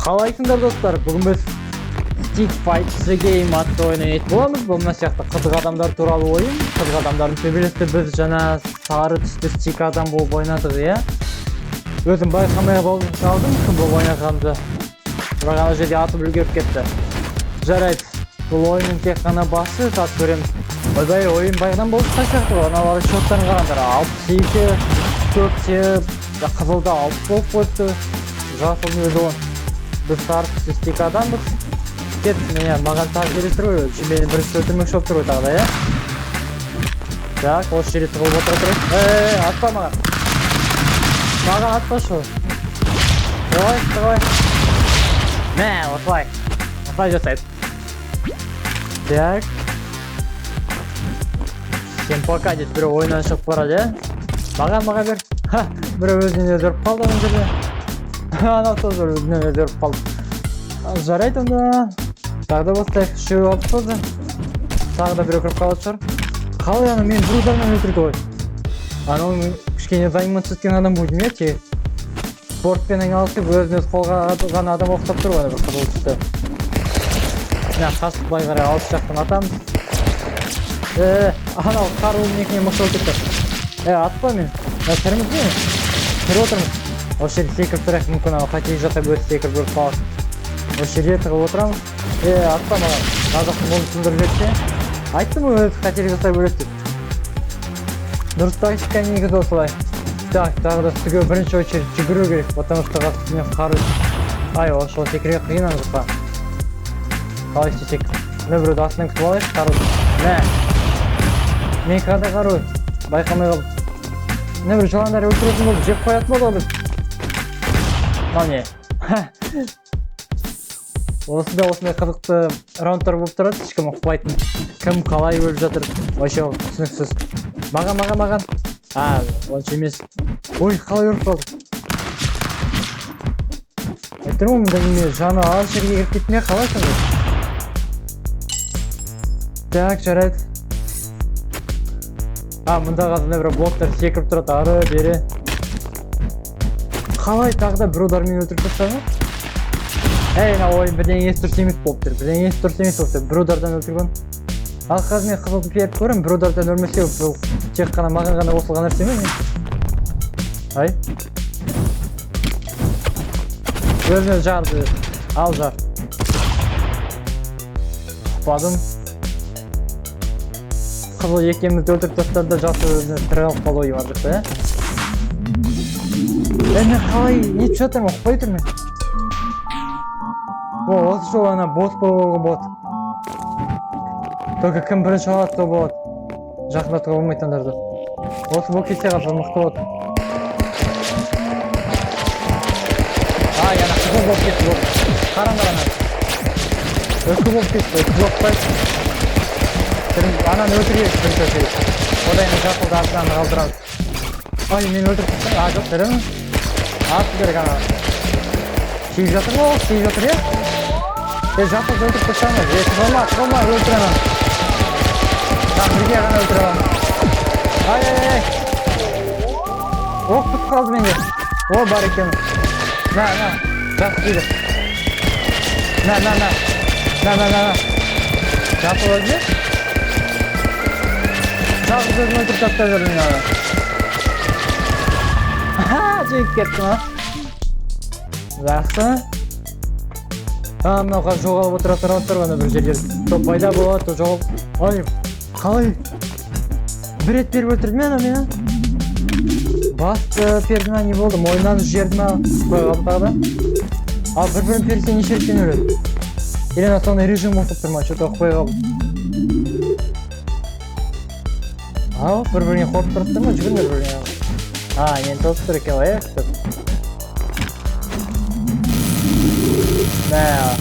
Қалайсыңдар достар, бүгін біз Stick Fight The Game атты ойын ойнайтын боламыз. Бұл мына сияқты қызық адамдар туралы ойын. Қызық адамдардың төбелесті біз жаңа сары түсті стик адам болып ойнадық, иә. Өзім байқамай қалдым кім болып ойнағанды. Бірақ ана жерде атып үлгеріп кетті. Жарайды, бұл ойынның тек қана басы, тас көреміз. Ойбай, ойын байғадан болып қашақты ғой. Аналары шоттарын қараңдар. 62, көкте, қызылда 60 болып қойыпты. Жасыл өзі 10. Біз сары түсті стик адамбыз. Мені маған тағы келіп тұр ғой, мені бірінші өлтірмекші болып тұр ғой тағы да, иә? Так, осы жерде тығылып отыра тұрайық. Атпа маған. Маған атпа шу. Тығылай. Мә, осылай жасайды. Так. Сен пока дейді, бірі ойынан шығып барады, иә? Маған бер. Бірі өзінен өзіріп қалды ана жерде. Анау тоже өзінен өзіріп қалды. Жарайды онда. Тағы да бастайық, үшеу алып қалды. Тағы да біреу кіріп қалады шығар. Қалай ана мен бір удармен өлтірді ғой. Анау кішкене займан түскен адам будем, иә, тек. Спортпен айналысып, өзін-өз қолға атылған адам оқтап тұр ғой, бір қызыл түсті. Мына қасық былай қарай алыс жақтан атамыз. Анау қаруым екіне мықты өлтірді. Атпа мен. Тіріміз не? Тірі отырмыз. Осы жерде секіріп тұрайық, мүмкін ана қатегі жатап өзі секіріп көріп қаласың. Осы жерде тығып отырамыз. Атпа маған. Қазақтың қолын сындырып жетсе. Айттым ғой өзі қатегі жасап өледі деп. Дұрыс тактика негізі осылай. Так, тағы да үстіге бірінші очередь жүгіру керек, потому что қасымен қару. Ай, осы секіре қиын аныққа. Қалай істесек. Мына біреуді астынан күтіп алайық, қару. Мә. Мен қада қару. Байқамай қалып. Мына бір жыландар өлтіретін болды, жеп қоятын болды ғой біз. Не. Осындай қызықты раундтар болып тұрады, ешкім ұқпайтын. Кім қалай өліп жатыр, вообще түсініксіз. Маған. Онша емес. Ой, қалай өліп қалды. Айтыр ма мұнда неме жаны аз жерге кіріп кетмей қалай сонда? Так, жарайды. Мұнда қазында бір боттар секіріп тұрады, ары бері. Қалай тағы да бір удармен өлтіріп тұрсаны? Мына ойын бірден есі дұрыс емес болып тұр. Бір удардан өлтірген. Ал қазір мен қызылды періп көрім, бір удардан өлмесе бұл тек қана маған ғана осылған нәрсе ме? Ай. Өзіне жарды. Ал жар. Ұқпадым. Қызыл екемізді өлтіріп тастады да жасы өзіне тірі алып қалу ойы бар жақта, ә? Мен қалай нетіп жатырмын, ұқпай тұрмын. Осы жол ана бос болуға болады. Только кім бірінші алады то болады. Жақындатуға болмайтындарды. Осы бұл кесе қалса мықты болады. Ана қызыл болып кетті болды. Қараңдар ана. Өкі болып кетті, өкі жоқпайды. Ананы өлтіргелік бірінші өтірек. Одайны жасылды артынан қалдырамыз. Мен өлтіріп тұрсың, жоқ, тірімін. Атты керек ана. Сейіп жатыр ма ол? Сейіп жатыр, е? Жасылды өлтіріп тұрсаңыз. Тығылма, өлтір ананы. Бірге ғана өлтір ананы. Ай. Оқ тұт қалды менде. Бар екен. Жасыл дейді. Жасыл өзіне. Жасыл өзін өлтіріп тастап жүрдің ана. Жеңіп кетті ма? Жақсы. Мынауға жоғалып отыратын раундтар ғана бір жерлер. То пайда болады, то жоғалып. Ай, қалай? Бір рет беріп өлтірді ме ана мені? Басты перді ма, не болды? Мойнынан жерді ма? Қой қалды тағы да. Ал бір-бірін персе неше реттен өледі? Елена сондай режим оқып тұр ма? Что-то қой қалды. Бір-біріне қорып тұрып тұр ма? Жүгірмер бір-біріне. Енді толып тұр екен ғой, күтіп.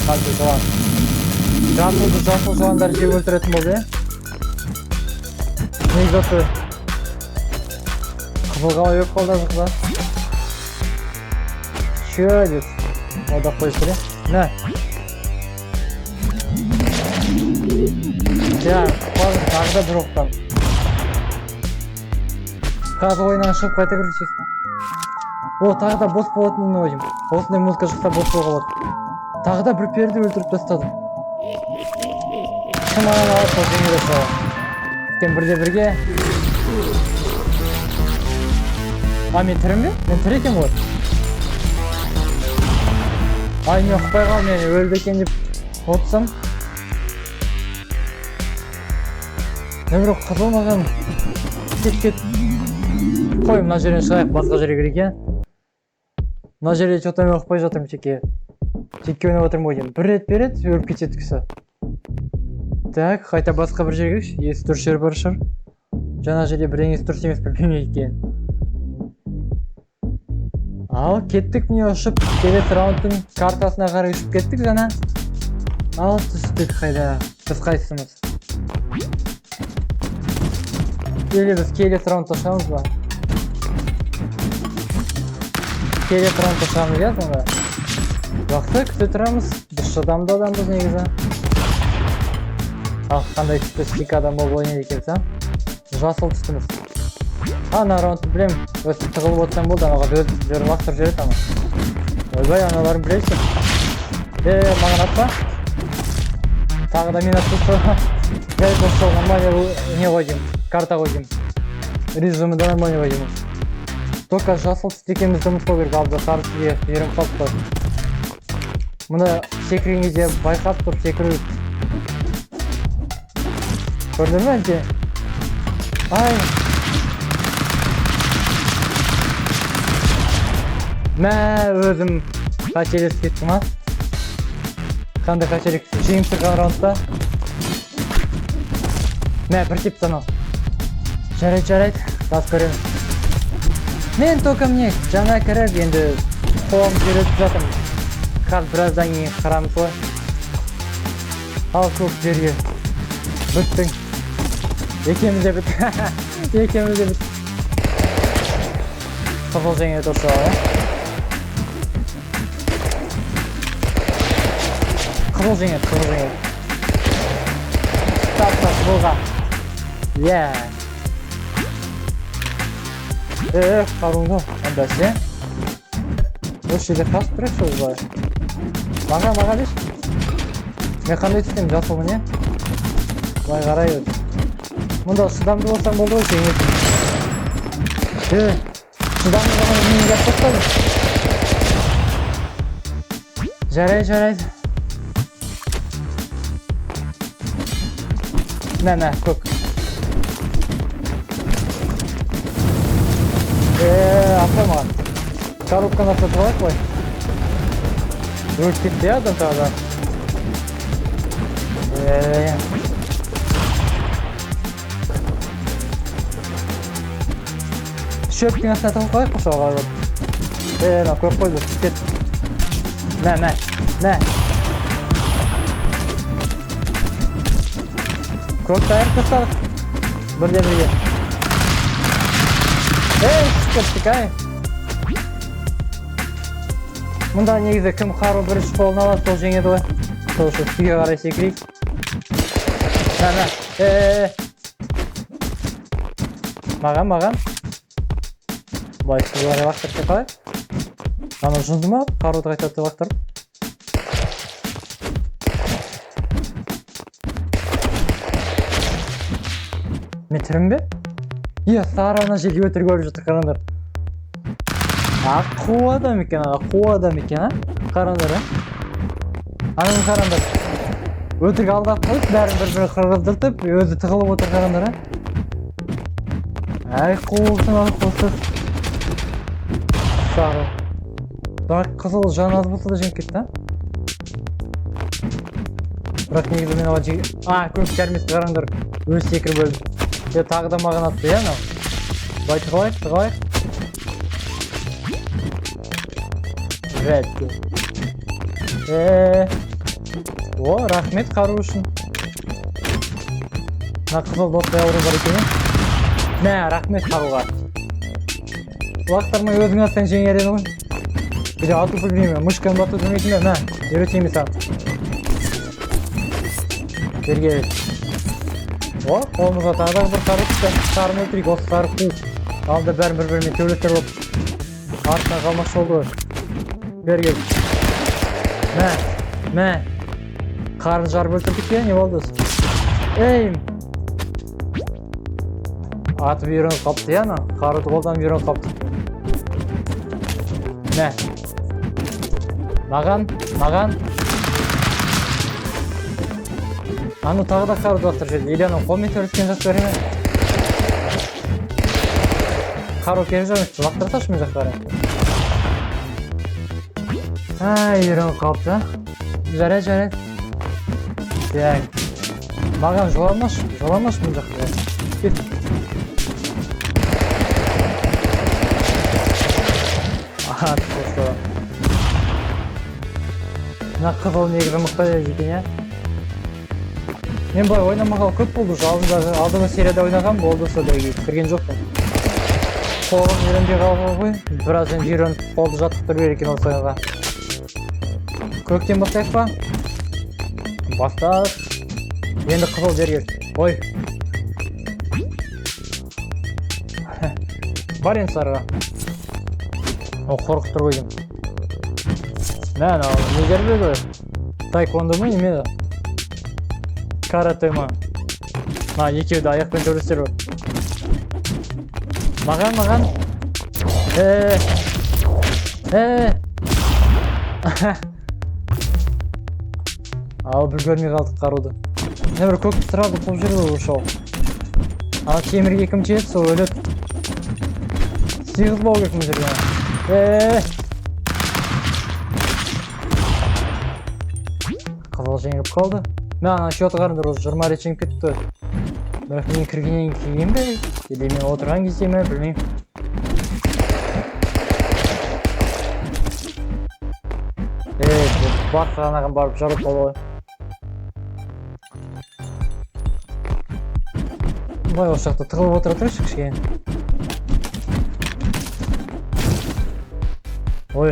Қалды жылан. Жасыл жыландар жеп өлтіретін болды, е? Негіз оты. Қызыл қалай өп қалды жақында. Шө деп. Ода қойып тұр, е? Тағы да бір оқтан. Қазір ойынан шығып қайта кірісесің. Тағы да бос болатынын ойым. Осындай музыка шықса бос болуға болады. Тағы да бір перді өлтіріп тастадым. Кім анан алып сол жеңіл жасауы. Өткен бірде бірге. Мен тірім бе? Мен тірі екем ғой. Мен ұқпай қал, мен өлді екен деп отсам. Нөмірі қызыл маған. Кет. Қой, мына жерден шығайық, басқа жерге керек. Мына жерде что-то мен ұқпай жатырмын теке. Теке ойнап отырмын ғой деймін. Бір рет береді, өліп кетеді кісі. Так, қайта басқа бір жерге келші. Есі дұрыс жер бар шығар. Жаңа жерде бірдеңесі дұрыс емес білмеймін екен. Ал кеттік, міне ұшып, келесі раундтың картасына қарай ұшып кеттік жаңа. Ал түстік қайда, біз қайсымыз? Біз келесі раундта шығамыз ба? Келесі раундта шығамыз иә сонда? Жақсы, күте тұрамыз, біз шыдамды адамбыз негізі. Ал қандай түсті стик адам болып ойнайды екенсі? Жасыл түстіміз. Ана раундты білем, өстіп тығылып отырсам болды, анаға жөрін лақтыр жүрет ана. Ойбай, аналарын білейсің. Маған атпа. Тағы да мен атпысы. Жай қосыл, нормально не қойдым, карта қойдым. Режимді нормально қойдым. Только жасыл түстекемізді ұмытпау керек, алды сары түске жерім қалып қой. Мұны секірген кезде байқап тұрып секіру. Көрдің бе әнте? Ай! Мә, өзім қателесіп кеттім ма? Қандай қателік жеңіп тұрған раундта? Мә, бір тепті анау. Жарайды, тас көреміз. Мен только мне жаңа кіріп, енді қолым жүйретіп жатырмын. Қаз біраздан кейін қарамыз ғой. Ал көк жерге. Бүттің. Екеміз де бүт. Қызыл жеңе тұрса ғой. Қызыл жеңе. Тап бұлға. Қаруыңды, анда ше. Осы жерде қасып тұрайық сол бұлай. Маға деш. Мен қандай түстем, жасыл мұне? Бұлай қарай өт. Мұнда шыдамды болсаң болды ғой жеңетін. Шыдамды болған мен жап қостадым. Жарайды. Мә, көк. Апай маған. Коробканы сатып алайық қой. Өліп кетті адам тағы. Шөптің астына тығып қойық қошауға қойып. Көп қойды, кет. Мә. Көк тайыр тұстадық. Бірде бірге. Шүкеттік ай. Мұнда негізі кім қару бірінші қолын алады, сол жеңеді ғой. Сол үшін сүйге қарай секірейік. Маған. Былай сүйге қарай лақтырып қалай. Ана жынды ма? Қаруды қайтады лақтырып. Мен тірім бе? Сары ана жерге өтірік өліп жатыр, қарандар. Қу адам екен, қарандар. Ананың қарандар. Өтірік алдап қойып, бәрін бір-бірі қырғыздыртып, өзі тығылып отыр, қарандар. Қуылсын, қосыз. Сары. Бірақ қызыл жан аз болса да жеңіп кетті. Бірақ негізі мен ала жеге... Көк жармес, қарандар. Өз секір бөлді. Тағы да маған атты, мынау. Былай тығылайық. Ретке. Рахмет қару үшін. Мына қызыл достай ауру бар екен. Мә, рахмет қаруға. Лақтырмай өзің аттан жеңер еді ғой. Біде ату білмеймін, мышканы бату білмейтін бе? Мә, үйретеймін саған. Берге бет. Қолымызға тағы да бір қару түсті. Сарын өлтірейік, осы сары қу. Алда бәрін бір-бірімен төбелестер болып. Артына қалмақшы болды ғой. Берге бет. Мә, Mә. Karın jarып өлтүрдүк ya, ne oldu? Ey. Atı bir yürün kaptı ya, karı koldan bir yürün kaptı. Ne? Mаған. Аны тағы да қаруды лақтырып или анау қолмен төрешкен жақсы бере ме? Қару керек жоқ емес, лақтырсашы мына жақтары. Үйреніп қалыпты. Жарайды. Так. Маған жоламашы мына жақтары. Кет. Просто. Мына қызыл негізі мықты екен, я? Мен былай ойнамағалы көп болды, алдыңғы серияда ойнаған болды, содан кірген жоқпын. Қолым үйренбей қалған ғой, біраз енді үйреніп қолды жаттықтырып берер екен осы ойынға. Көктен бастайық па? Бастап. Енді қызыл жерге. Ой. Бар енді сарыға. О, қорқып тұр қойдым. Мә, не жер беді? Тайквондо ма, неме? Карате ма? Екеуі де аяқпен төрешер бар. Маған. Ал бір көрмей қалдық қаруды. Не бір көк сұрады қол жүрді ошау. Ана темірге кім тиеді, сол өледі. Сиғыз бау керек мына жерге. Қызыл жеңіліп қалды. Ана счеты қарыңдар, осы 20 рет жеңіп кетті. Бірақ мен кіргеннен кейін бе? Или мен отырған кезде ме, білмеймін. Басқа анаған барып жарып қалды ғой. Бай осы жақта тығылып отыра тұршы кішкене. Ой.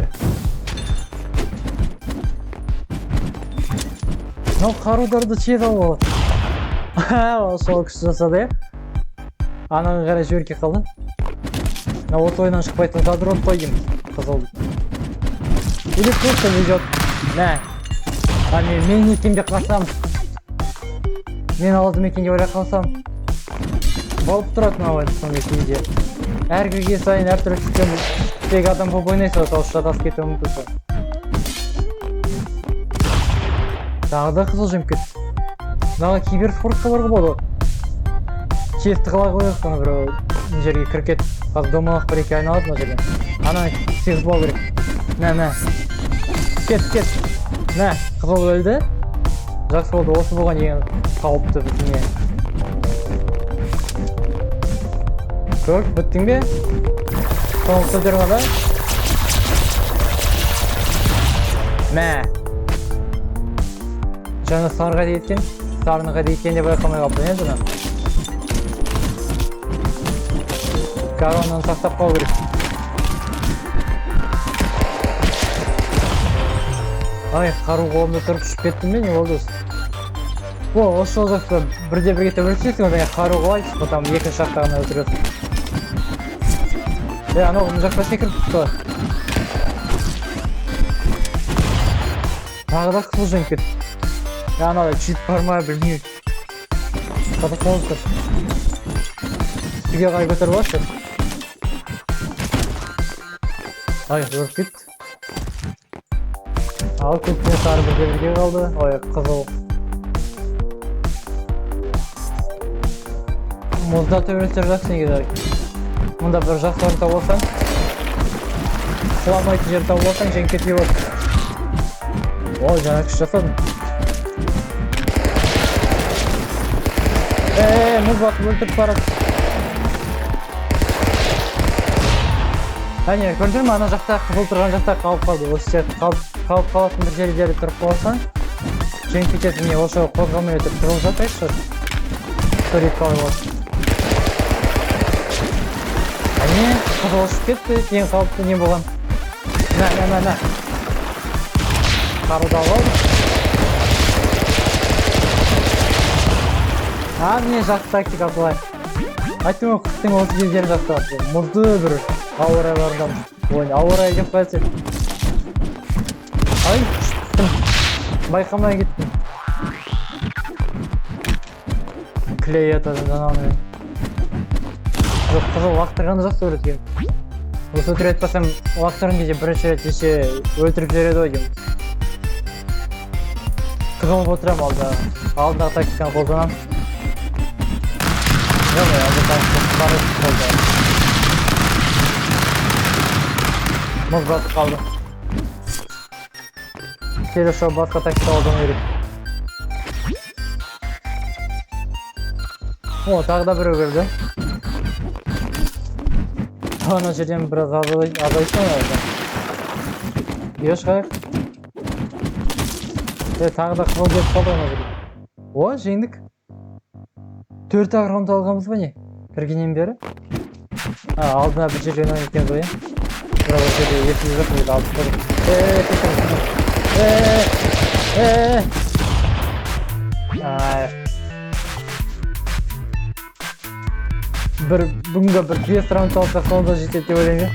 Мынау қарударды тиеді ғой. Сол күшті жасады, я? Анаңа қарай жіберке қалды. От ойынан шықпайтын задрот қой деймін, қызылды. Или просто везет. Мә. Мен екенде қалсам. Мен алдым екенде ойлай қалсам. Болып тұрады мынау сондай кейде. Әр кірге сайын әр түрі түскен тек адам болып ойнайса, сол шатасып кетуі мүмкін. Тағы да қызыл жеміп кетті. Мынаға киберспортқа барғы болды. Честі қыла қойық, соны бір жерге кіркет. Қазір домалақ бір екі айналады мына жерден. Ана сегіз бау керек. Мә. Кет. Мә, қызыл өлді. Жақсы болды, осы болған ең қауіпті бітіне. Көріп, біттің бе? Соңғы сөздерің ада? Мә. Жаңа сарыға дейіткен, сарыныға дейіткен деп байқамай қалыпты, не жаңа? Коронаны сақтап қау керек. Ай, қару қолымда тұрып үшіп кеттім бе, не болды осы? Осы жол жақта бірде бірге төбелесесің, одан қару қолайсыз, потом екінші жақта ғана өлтіресің. Анау мұн жақта секіріп тұқты. Тағы да қызыл жеңіп кетті. Анау чит бар ма, білмеймін. Қата қолыз тұр. Үстіге қай көтер болашы. Ай, өріп кетті. Ал көктен сары бірге қалды. Ой, қызыл. Мұзда төбелестер жақсын егеді. Мұнда бір жақсы орын тауып олсаң, құламайтын жер тауып олсаң, жеңіп кетпей болды. Ой, жаңа күш жасадым. Мұз басып өлтіріп барады. Әне, көрден ма, ана жақта қызыл тұрған жақта қалып қалды. Осы жерде қалып қалатын бір жері тұрып қалсаң, жеңіп кетесің. Не, осы қозғалмай өтіп тұрып жатайшы. Көрейіп қалып олды. Әне, қызыл ұшып кетті, ең қалыпты не болған. Мә. Қаруды алып. Міне жақсы тактика былай. Айттым ғой, қыстың осы кездері жақсы. Мұзды бір ауа райларында. Ауа райы деп қойсақ. Ай, ұшып түстім. Байқамай кеттім. Клей атады, жаналмай. Жоқ, қызыл лақтырғанды жақсы көреді екен. Осы өтірік айтпасам, лақтырған кезде бірінші рет еше өлтіріп жібереді ғой деймін. Тығылып отырам алдындағы тактиканы қолданам. Жоқ, алды тактиканы бары қолды. Мұз басып қалды. Келесі басқа тактика қолдану керек. О, тағы да біреу келді. Ана жерден біраз азайсын ойнайды. Еш қайық. Тағы да қыл деп қалды ана жерден. О, жеңдік. 4 раунд алғанбыз ба не? Кіргеннен бері. Алдына бір жерден ойнап екен ғой. Бірақ жерде есіміз жоқ дейді алып тұрды. Бүгінгі бір 5 раунд алсақ сонда жетеді деп ойлаймын.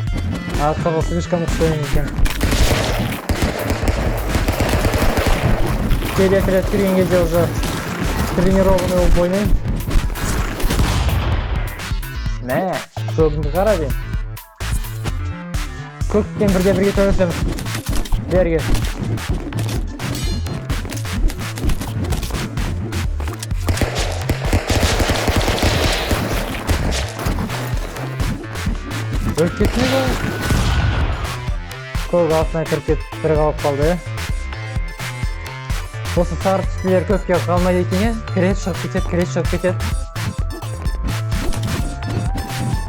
Артқаға слишком ұқсайын екен. Келесі рет кірген кезде уже тренированный болып ойнаймын. Мә, көбімді қара дейм. Көктен бірге төлесеміз. Берге. Өліп кетті ме ғой? Көк астына кіріп кетіп бір қалып қалды. Осы сары түстілер көпке қалмайды екен. Кірет шығып кетеді.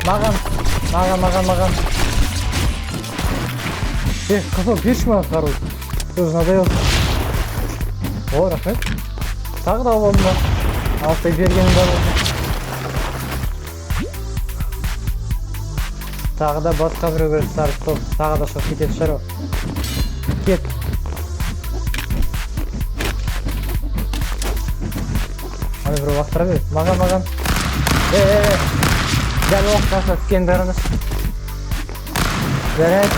Маған. Қызыл берші маған қару. Сөз надоел. О, рахмет. Тағы да болдым ба? Алтай бергенім бар болдым. Тағы да басқа біреу көріп сары топ. Тағы да шығып кетеді шығар. Кет. Аны біреу бақтыра береді. Маған. Дәл оқтаса түскен бәріміз. Жарайды.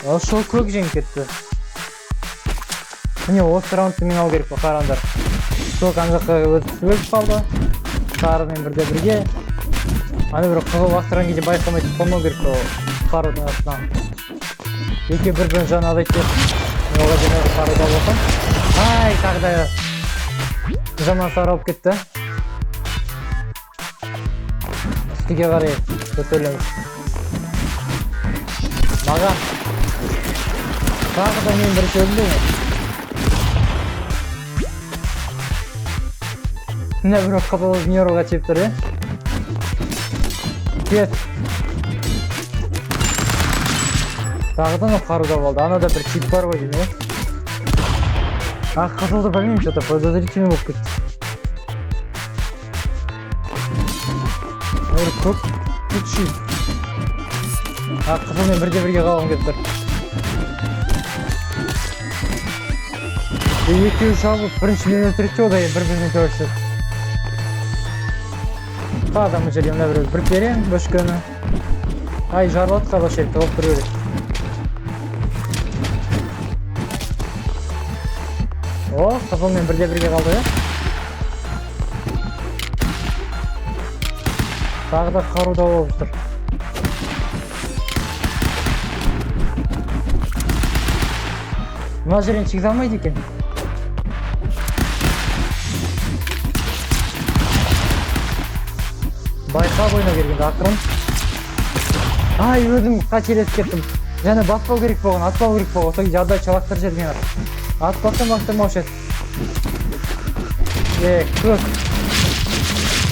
Шол көк жеңіп кетті. Міне осы раундты мен алу керек па, қараңдар. Көк ана жаққа өліп қалды. Сарымен бірге. Аны бір қызыл лақтырған кезде байқамайды қонмау керек па қарудың астынан. Екі бір-бірін жаны азайды деп. Оға демек қаруда болсам. Ай, тағы да жаман сары алып кетті. Үстіге қарай көтерілеміз. Маған. Тағы да мен бірінші өлді ме? Міне бір қапалы нейроға теп тұр, е? Кет. Тағыдан қаруда болды. Анада бір чип бар ғой деймін, е? Қызылды білмеймін, что-то подозрительный болып кетті. Көк чип. Қызылмен бірге қалғым кетті. Екеуі шабып, бірінші мен өлтіректе одай бір-біріне көрсет. Қадамы жерде мұна бір берем, бөшкені. Ай, жарылады қаба шерікті, олып бір өрек. О, қызылмен бірге қалды, е? Тағы да қаруда болып тұр. Мұна жерден чигізе алмайды екен. Байқап ойнау кергенде ақырын. Ай, өзім қателесіп кеттім. Және баспау керек болған, атпау керек болған. Осы кезде аддай чалақтар жерген ақ. Атпасам бақтырмаушы еді. Көк.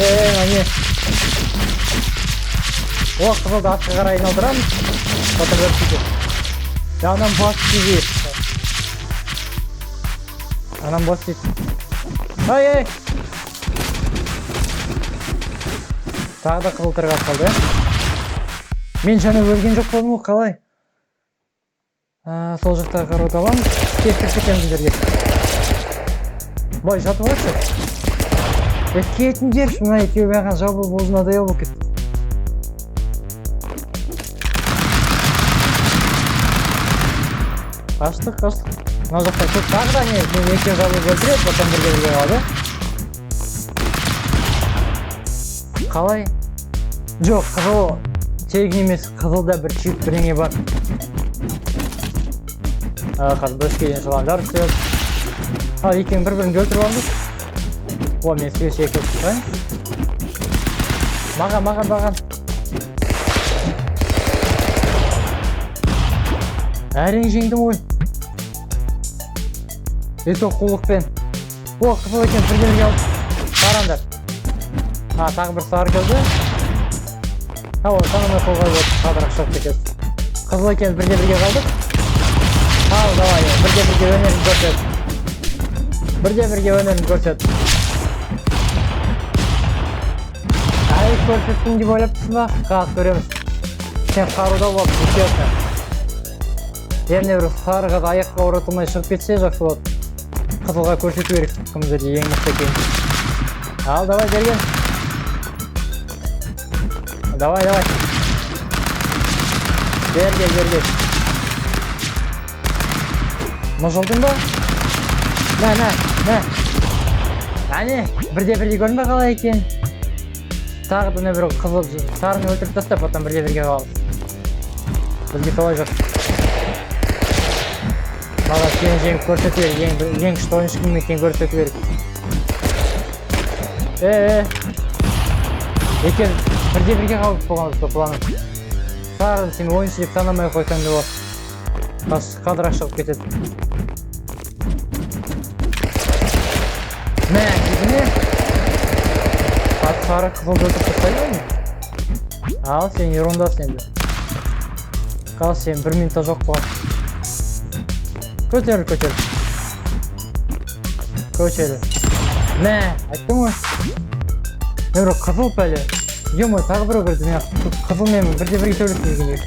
Мане. О, қызылды атқа қарай айналдырамыз. Батырдап кетеді. Анам бас тиге. Анам бас тиді. Ай! Тағы да қызыл тырғап қалды, е? Мен жаңа өлген жоқ болдым ғой, қалай? Сол жақтағы қаруды аламыз. Кеттік кетеміз жерге. Бай, жатып алайықшы. Кетіңдерші, мына екеуі маған жабылып болсын надоел болып кетті. Kaçtık. Mına жақта көп тағы да не екеуін жалғыз өлтіреді, потом бірге қалады. Қалай? Жоқ, қызыл тегін емес, қызылда бір чип біреңе бар. Қазір бөшкеден шығандар түседі. Ал екеуін бір-бірін өлтіріп алдық. О, мен свечи екіп тұрайын. Маған. Әрең жеңдім ғой. Итоқ қулықпен. О, қызыл екен бірге алып. Қарандар. Тағы бір сары келді. О, санамай қолға өтіп қадырақ шығып кетеді. Қызыл екен бірге қалдық. Ал, давай, бірге өнерін көрсет. Ай, көрсеттің деп ойлап тұрсың ба? Қағып көреміз. Сен қаруда болып көрсетті. Емне бір сарыға да аяққа оратылмай шығып кетсе жақсы болады. Қызылға көрсету керек. Кімдерде ең мықты екен. Ал, давай, берген. Давай. Бергел. Мұжылдың ба? Мә. Әне, бірде көрінбе қалай екен. Тағы да бір қызыл сарыны өлтіріп таста, потом бірге қалды. Бізге солай жоқ. Мала сені жеңіп көрсету керек, ең күшті ойыншы кім екенін көрсету керек. Екен бірге қалып болғанбыз планы. Сарын сені ойыншы деп санамай қойсаң да болады. Қадырақ шығып кетеді. Мә, кедіне? Сары қызылды өтіп тұтайды ма? Ал, сен ерундасың енді. Қал сен 1 минутта жоқ болған. Көтеріл. Мә, айттым ғой. Мен бір қызыл пәлі. Ема, тағы бір көрді. Мен қызыл мен бірге сөйлесіп жүрген ек.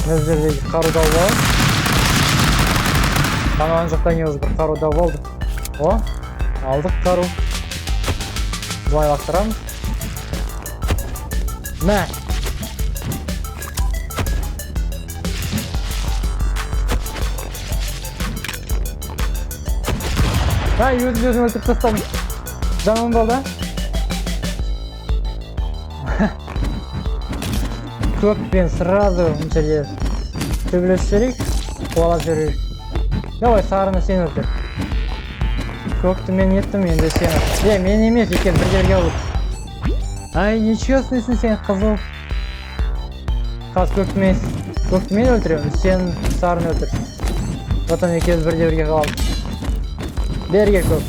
Мөздерде қару дау бар. Қанаған жоқта не өзі бір қару дау болды. О, алдық қару. Бұлай лақтырамыз. Мә. Өзін өлтіріп тастадым. Жаман болды. Көппен сразу мүшелер төбелесіп жүрейік, қуалап жүрейік. Давай, сарыны сен өлтір. Көпті мен еттім, енді сен өлтір. Мен емес, екен бірге алып. Ай, ничего снесін сен қызыл. Қаз көпті мен өлтірем, сен сарыны өлтір. Потом екеуіз бірге қалып. Берге көп.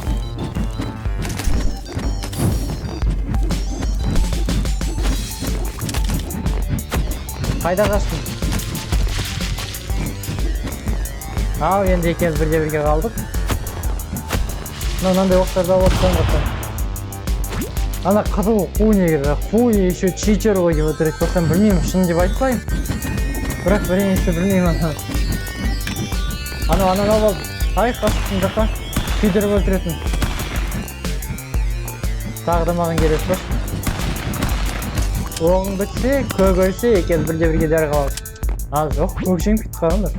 Қайда қаштың? Ау, енді екеуіміз бірге қалдық. Мынандай оқтарда оттан қаттан. Ана қызыл қу негізі. Қу еще читер ғой деп өтірек болсам білмеймін, шын деп айтпайым. Бірақ біріншісі білмеймін. Ана болды. Ай, қашықтың жаққа. Күйдіріп өлтіретін. Тағы да маған керек бар. Оғың бітсе, көк өлсе, екеуіміз бірге дәрі қалады. Ал жоқ, көк жеңіп кетті қараңдар.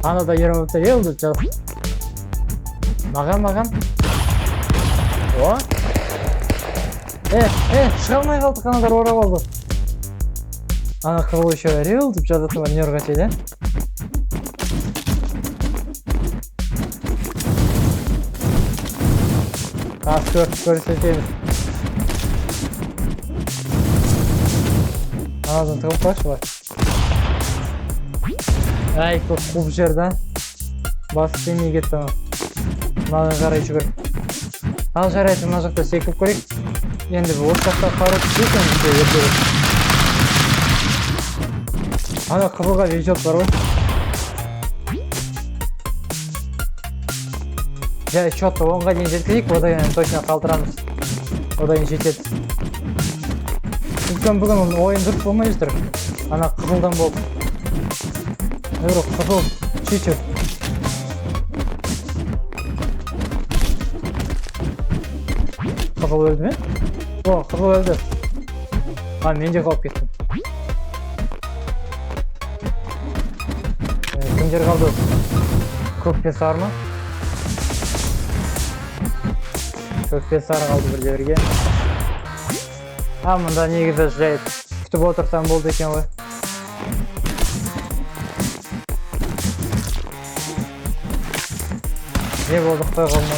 Ана да ерім өтір, елді жаз. Маған. О? Шыға алмай қалды, қанадар орап алды. Ана қызыл еще рел деп жазатын бар, не ұрғатайды. Көрсетеміз. Ağzını tıkıp baş var. Ay, көп қуып жерді. Басып демей кетті ма. Маған қарай жүгір. Ал жарайды, мына жақта секіп көрейік. Енді бұл жақта қару түсетін ердері. Ана қызылға везет бар ғой. Жай, четко 10-ға дейін жеткізейік, одан точно қалтырамыз. Одан жетеді. Бүгін ойын дұрыс болмай жүр. Ана қызылдан болды. Қызыл, чичер. Қызыл өлді ме? О, қызыл өлді. Мен де қалып кеттім. Кімде жер қалды. Көк пен сары ма? Көк пен сары қалды бір жерге. Мында негізі жай күтіп отырсам болды екен ғой. Не болды қой қолына?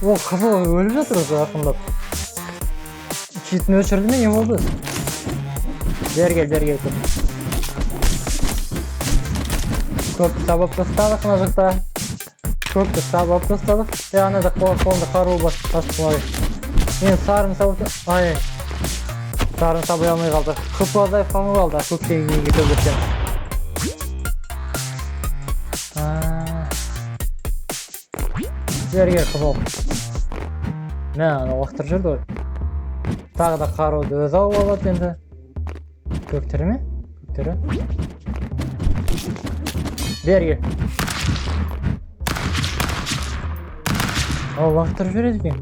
О, қызыл өліп жатыр өзі ақындап. Читін өшірді ме, не болды? Бері кел. Көпті сабап тастадық мына жақта. Көпті сабап тастадық. Ана да қолында қаруы бар. Мен сарын сабап... Ай, сарын сабай алмай қалды. Қыпладай қаңып қалды. Көктегі кетіп өткен. Бері кел қызыл. Мә, ана уақыттыр жүрді ғой. Тағы да қаруды өз алып алады енді. Көктері ме? Көктері. Бері кел. Ол уақыттыр жүреді екен.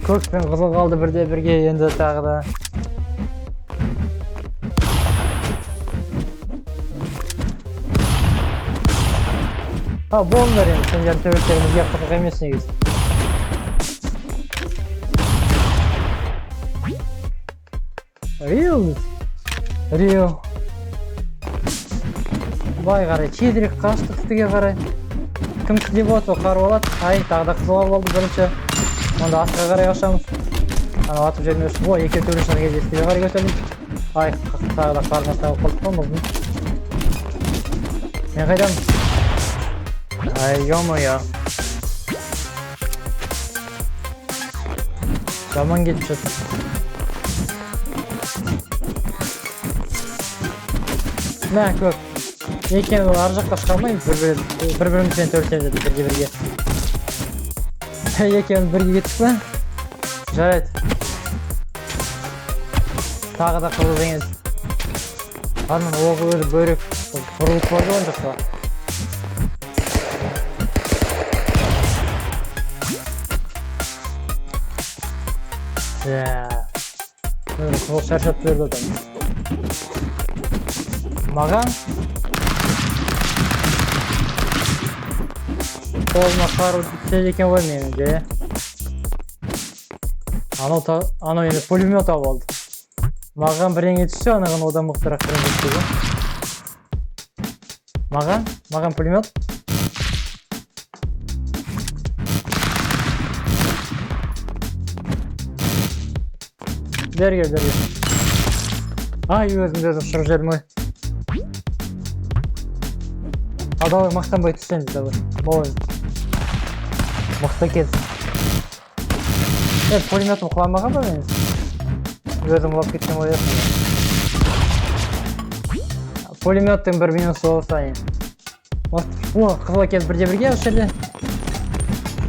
Көк пен қызыл қалды бірде бірге енді тағы да. Болыңдар енді, сендердің төбеттерімізге қызық емес негіз. Рио. Бай қарай, тезірек қаштық үстіге қарай. Кім кіздеп отыр, қару алады. Ай, тағы да қызыл алып алды бірінші. Онда астыға қарай қашамыз. Ана атып жеріне өшіп, о, екеу төрешінің кездестіге қарай көтерілейік. Ай, тағы да қармастағы қолдық қылмыздың. Мен қайдам? Ай, ё-моё. Жаман кетіп жатыр. Мә, көк. Екеуі ар жаққа шыға алмай, бір-бірімізбен төртеміз бірге. Екеуіміз бірге кеттік пе? Жарайды. Тағы да қызыл деңіз. Арман оғы өзі бөрек. Бұрылып барды оң жаққа. Қызыл шаршап берді одан. Маған қолына қару түседі екен ғой меніңше. Анау енді пулемет алып алды. Маған біреңе түссе, анаған одан мықтырақ біреңе түседі. Маған пулемет. Бері кел. Ай, өзімді ұшырып жерім ой. Давай мақтанбай түссен де давай. Болайын. Мықты кез. Пулеметім құламаған ба мен? Өзім ұлап кеткен ойдасың. Пулеметтің бір минусы болса ең. О, қызыл кез бірде бірге осы жерде.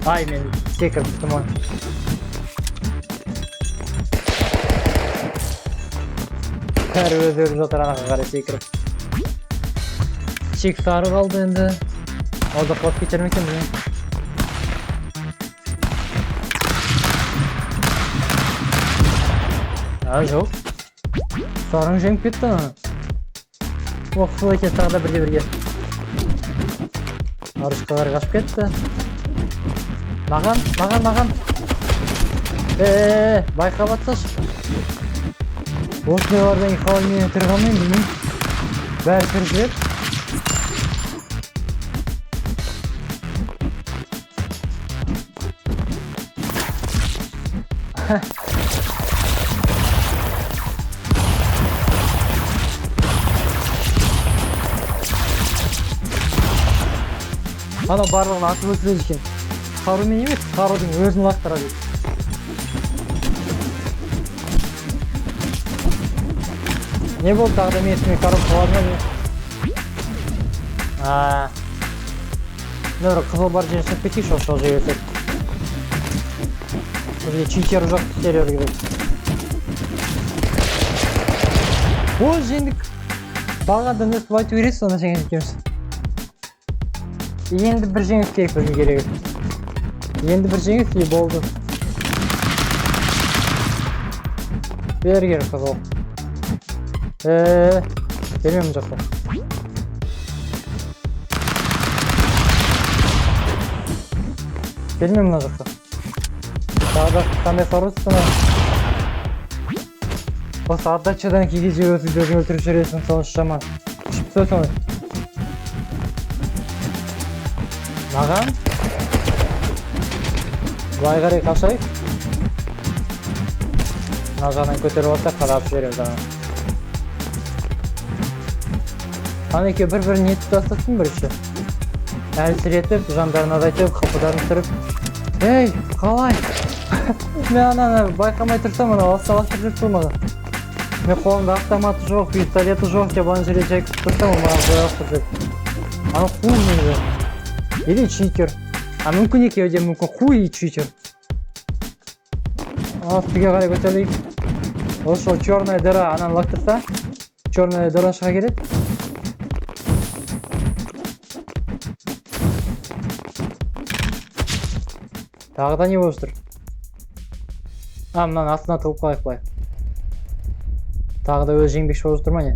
Ай, мен секіріп түстім ой. Бәрі өз жатыр анаға қарай секіріп. Чек сары қалды енді. Алда қылап кетер ме екен білмеймін. Жоқ. Сарың жеңіп кетті ана. Оқысыл екен тағы да бірде бірге. Арышқа қарай қашып кетті. Маған. Байқап атсашы. Осылардан қалай мені тұрғанмен білмеймін. Бәрі кіріп жүреді. Ана барлығын атып өтіреді екен. Қарумен емес, қарудың өзін лақтырады. Не болды тағы да мен үстіме қару қалады ма? Нөре қызыл бар жерін сәп кетейік шоқ жер өтеді. Бізде читер жоқ сервер керек. О, жеңдік. Бағандан өстіп айту керексіз, оны сенген екеміз. Енді бір жеңіс керек бізге керек. Енді бір жеңіс iyi болды. Бер керек қызыл. Gelmiyorum жақта. Gelmiyorum muna жақта. Sağda қандай сорваться ма? Осы отдачадан кейде өзіңді өлтіріп жүресің, соны шама. Ішіп түсесің ғой. Маған? Былай қарай қашайық. Мына жағынан көтеріп алса қарап жібереміз ана. Ана екеуі бір-бірін етіп тастасын бірінші. Әлсіретіп, жандарын азайтып, қапыдарын түсіріп. Ей, қалай? Мен ананы байқамай тұрсам, ана ластап жүріп тұрмаған. Мен қолымда автоматы жоқ, пистолеті жоқ деп ана жерде жай күтіп тұрсам, ол маған қойып жүріп. Ана қу мені. Или читер. А мүмкін екеуі де мүмкін қу и читер. Астыға қарай көтерейік. Осы черная дыра ананы лақтырса, черная дыра шыға келеді. Тағы да не болып тұр? Мынаны астына тығып қалайық былай. Тағы да өз жеңбекші болып тұр ма не?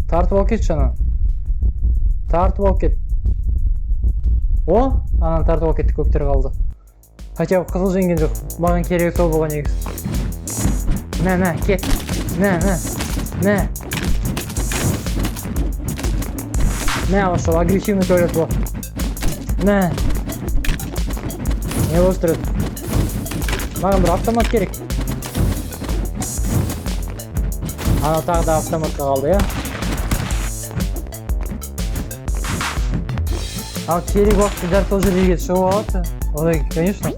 Тартып алып кетші ананы. Тартып алып кет. О, ананы тартып алып кетті, көктер қалды. Хотя қызыл жеңген жоқ. Маған керегі сол болған негіз. Мә, кет. Мә. Мә, ошол агрессивный туалет бұл. Мә. Не болып тұрады? Маған бір автомат керек. Ана тағы да автоматқа қалды, я? Ал керек уақытты дәл сол жерге шығып алады. Одай, конечно.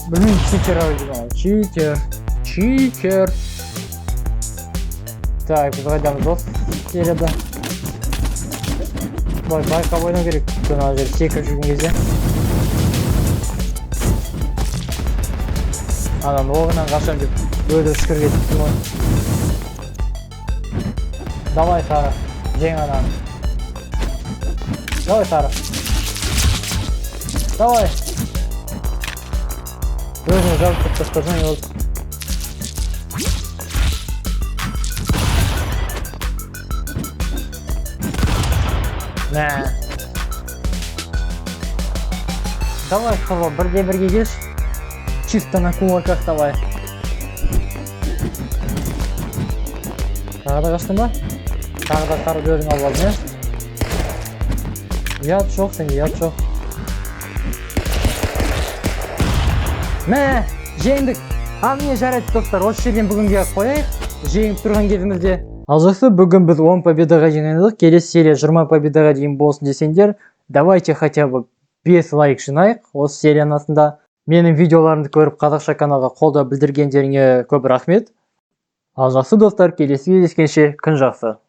Блин, читер өлді. Читер. Так, біз қайдамыз осы серияда. Байқа ойнау керек. Ана жер секіріп жүрген кезде. Адам оғынан қашам деп өлі үшкірге түттім ғой. Давай, Сара, жең ананы. Давай, Сара. Давай. Өзіне жауып тұтты, стажын олды. Давай, қызыл, бірге кеш. Чисто на кулаках давай. Тағы да қаштың ба? Тағы да қарып өзің алып алдың, е? Ят жоқ сенде, ят жоқ. Мә, жеңдік. Міне жарайды достар, осы жерден бүгінге қояйық. Жеңіп тұрған кезімізде. Ал жақсы, бүгін біз 10 победаға жеңдік. Келесі серия 20 победаға дейін болсын десеңдер, давайте хотя бы 5 лайк жинайық осы серияның астында. Менің видеоларымды көріп қазақша каналға қолдау білдіргендеріңе көп рахмет. Ал жақсы достар, келесі кездескенше күн жақсы.